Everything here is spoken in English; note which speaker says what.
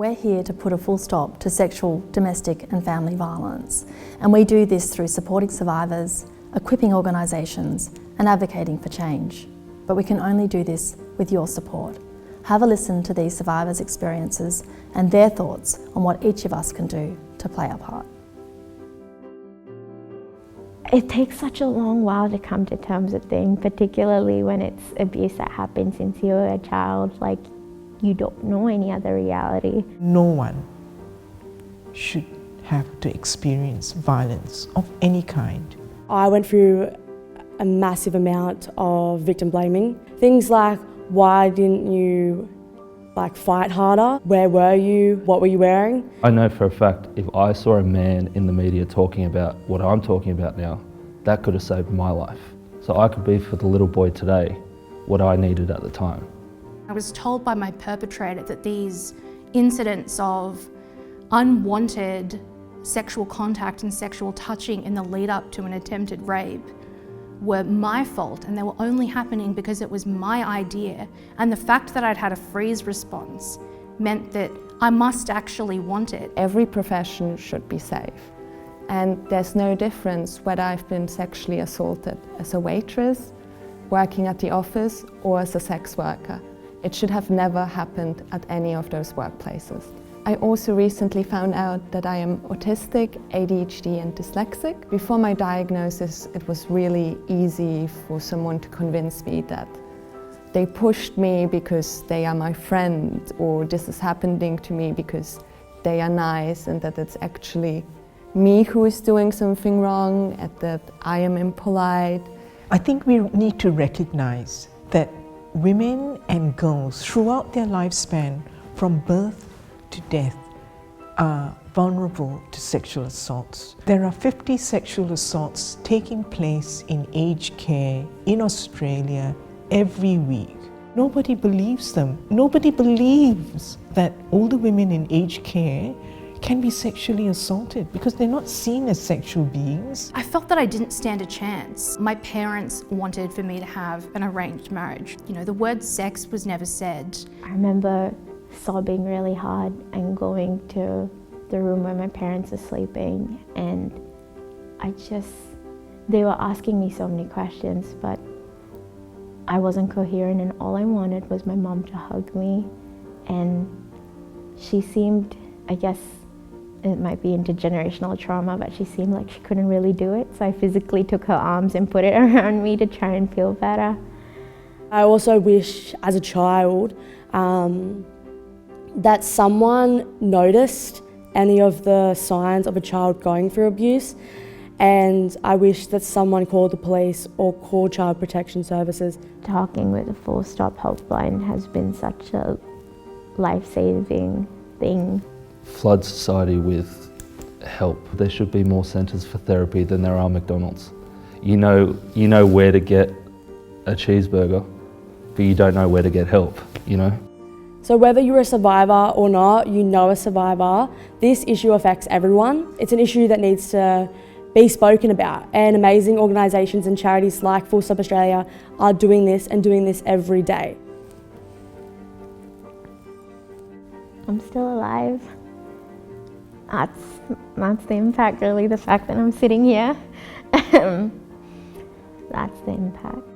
Speaker 1: We're here to put a full stop to sexual, domestic and family violence, and we do this through supporting survivors, equipping organisations and advocating for change. But we can only do this with your support. Have a listen to these survivors' experiences and their thoughts on what each of us can do to play our part.
Speaker 2: It takes such a long while to come to terms with things, particularly when it's abuse that happened since you were a child. Like, you don't know any other reality.
Speaker 3: No one should have to experience violence of any kind.
Speaker 4: I went through a massive amount of victim blaming. Things like, why didn't you fight harder? Where were you? What were you wearing?
Speaker 5: I know for a fact if I saw a man in the media talking about what I'm talking about now, that could have saved my life. So I could be for the little boy today what I needed at the time.
Speaker 6: I was told by my perpetrator that these incidents of unwanted sexual contact and sexual touching in the lead up to an attempted rape were my fault, and they were only happening because it was my idea. And the fact that I'd had a freeze response meant that I must actually want it.
Speaker 7: Every profession should be safe. And there's no difference whether I've been sexually assaulted as a waitress, working at the office, or as a sex worker. It should have never happened at any of those workplaces. I also recently found out that I am autistic, ADHD and dyslexic. Before my diagnosis, it was really easy for someone to convince me that they pushed me because they are my friend, or this is happening to me because they are nice, and that it's actually me who is doing something wrong, and that I am impolite.
Speaker 3: I think we need to recognize that women and girls throughout their lifespan, from birth to death, are vulnerable to sexual assaults. There are 50 sexual assaults taking place in aged care in Australia every week. Nobody believes them. Nobody believes that older women in aged care can be sexually assaulted because they're not seen as sexual beings.
Speaker 6: I felt that I didn't stand a chance. My parents wanted for me to have an arranged marriage. You know, the word sex was never said.
Speaker 2: I remember sobbing really hard and going to the room where my parents are sleeping, and they were asking me so many questions, but I wasn't coherent, and all I wanted was my mom to hug me. And she seemed, I guess it might be intergenerational trauma, but she seemed like she couldn't really do it, so I physically took her arms and put it around me to try and feel better.
Speaker 4: I also wish, as a child, that someone noticed any of the signs of a child going through abuse, and I wish that someone called the police or called Child Protection Services.
Speaker 2: Talking with a Full Stop Helpline has been such a life-saving thing.
Speaker 5: Flood society with help. There should be more centres for therapy than there are McDonald's. You know where to get a cheeseburger, but you don't know where to get help, you know?
Speaker 4: So whether you're a survivor or not, you know a survivor, this issue affects everyone. It's an issue that needs to be spoken about, and amazing organisations and charities like Full Stop Australia are doing this and doing this every day.
Speaker 2: I'm still alive. That's the impact, really, the fact that I'm sitting here. That's the impact.